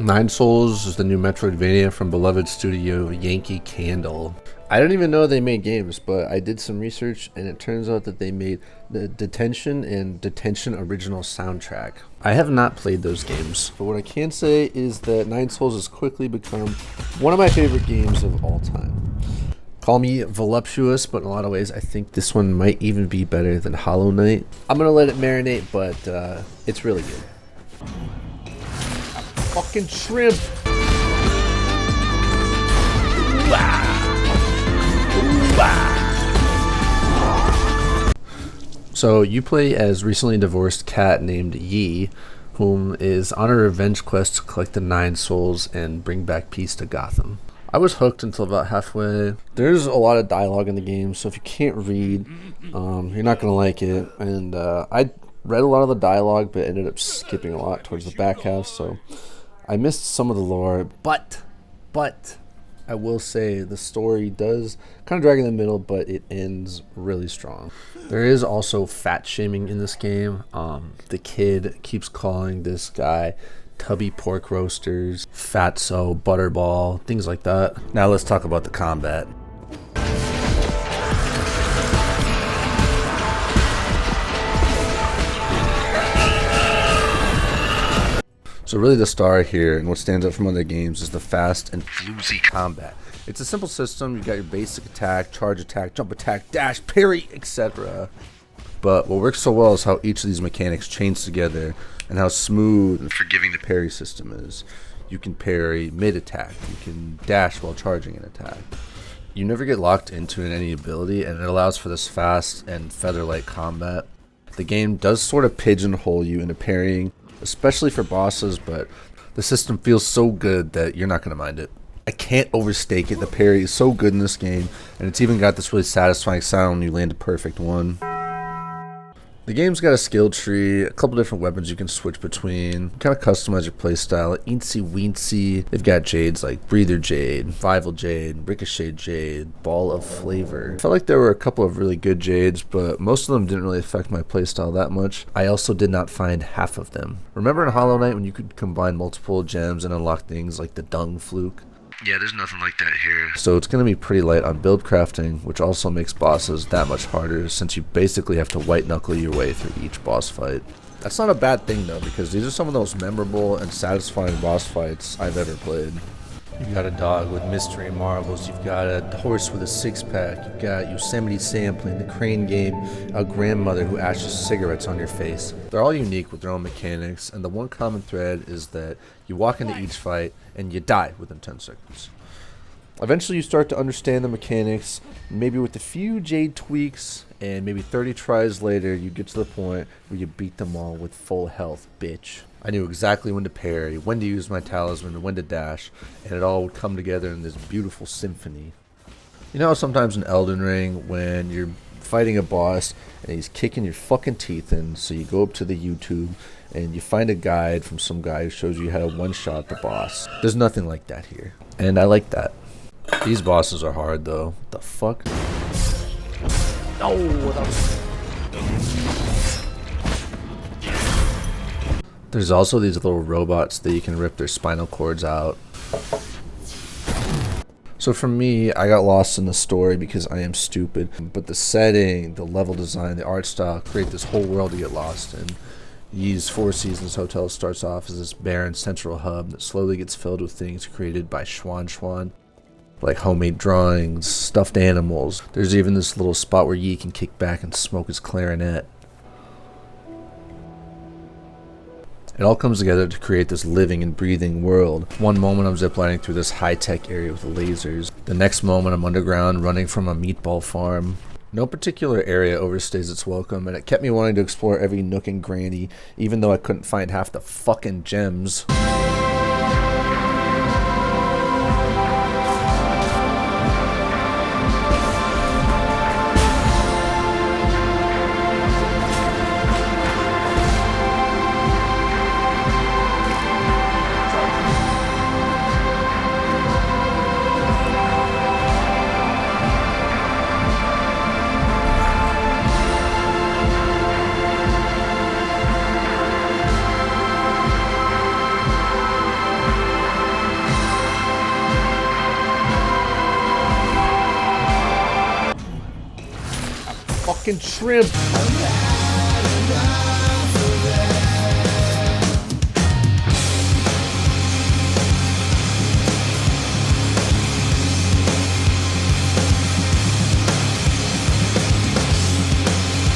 Nine Souls is the new Metroidvania from beloved studio Yankee Candle. I didn't even know they made games, but I did some research and it turns out that they made the Detention and Detention original soundtrack. I have not played those games, but what I can say is that Nine Souls has quickly become one of my favorite games of all time. Call me voluptuous, but in a lot of ways I think this one might even be better than Hollow Knight. I'm gonna let it marinate, but it's really good. Fucking shrimp! So you play as recently divorced cat named Yi, whom is on a revenge quest to collect the 9 souls and bring back peace to Gotham. I was hooked until about halfway. There's a lot of dialogue in the game, so if you can't read, you're not going to like it. And I read a lot of the dialogue, but ended up skipping a lot towards the back half, so I missed some of the lore. But I will say the story does kind of drag in the middle, but it ends really strong. There is also fat shaming in this game. The kid keeps calling this guy Tubby Pork Roasters, Fatso, Butterball, things like that. Now let's talk about the combat. So really the star here and what stands out from other games is the fast and floozy combat. It's a simple system. You got your basic attack, charge attack, jump attack, dash, parry, etc. But what works so well is how each of these mechanics chains together and how smooth and forgiving the parry system is. You can parry mid-attack. You can dash while charging an attack. You never get locked into any ability, and it allows for this fast and feather-light combat. The game does sort of pigeonhole you into parrying, especially for bosses, but the system feels so good that you're not going to mind it. I can't overstate it. The parry is so good in this game, and it's even got this really satisfying sound when you land a perfect one. The game's got a skill tree, a couple different weapons you can switch between, kind of customize your playstyle, eensy weensy. They've got jades like Breather Jade, Vival Jade, Ricochet Jade, Ball of Flavor. I felt like there were a couple of really good jades, but most of them didn't really affect my playstyle that much. I also did not find half of them. Remember in Hollow Knight when you could combine multiple gems and unlock things like the Dung Fluke? Yeah, there's nothing like that here. So it's going to be pretty light on build crafting, which also makes bosses that much harder since you basically have to white knuckle your way through each boss fight. That's not a bad thing though, because these are some of the most memorable and satisfying boss fights I've ever played. You've got a dog with mystery marbles, you've got a horse with a six-pack, you've got Yosemite Sam playing the crane game, a grandmother who ashes cigarettes on your face. They're all unique with their own mechanics, and the one common thread is that you walk into each fight and you die within 10 seconds. Eventually you start to understand the mechanics, maybe with a few jade tweaks, and maybe 30 tries later you get to the point where you beat them all with full health, bitch. I knew exactly when to parry, when to use my talisman, when to dash, and it all would come together in this beautiful symphony. You know how sometimes in Elden Ring, when you're fighting a boss and he's kicking your fucking teeth in, so you go up to the YouTube and you find a guide from some guy who shows you how to one-shot the boss. There's nothing like that here, and I like that. These bosses are hard though. What the fuck? No, that was... There's also these little robots that you can rip their spinal cords out. So for me, I got lost in the story because I am stupid. But the setting, the level design, the art style create this whole world to get lost in. Yi's Four Seasons Hotel starts off as this barren central hub that slowly gets filled with things created by Schwan, like homemade drawings, stuffed animals. There's even this little spot where Yi can kick back and smoke his clarinet. It all comes together to create this living and breathing world. One moment I'm ziplining through this high-tech area with lasers. The next moment I'm underground running from a meatball farm. No particular area overstays its welcome, and it kept me wanting to explore every nook and cranny, even though I couldn't find half the fucking gems. fucking shrimp.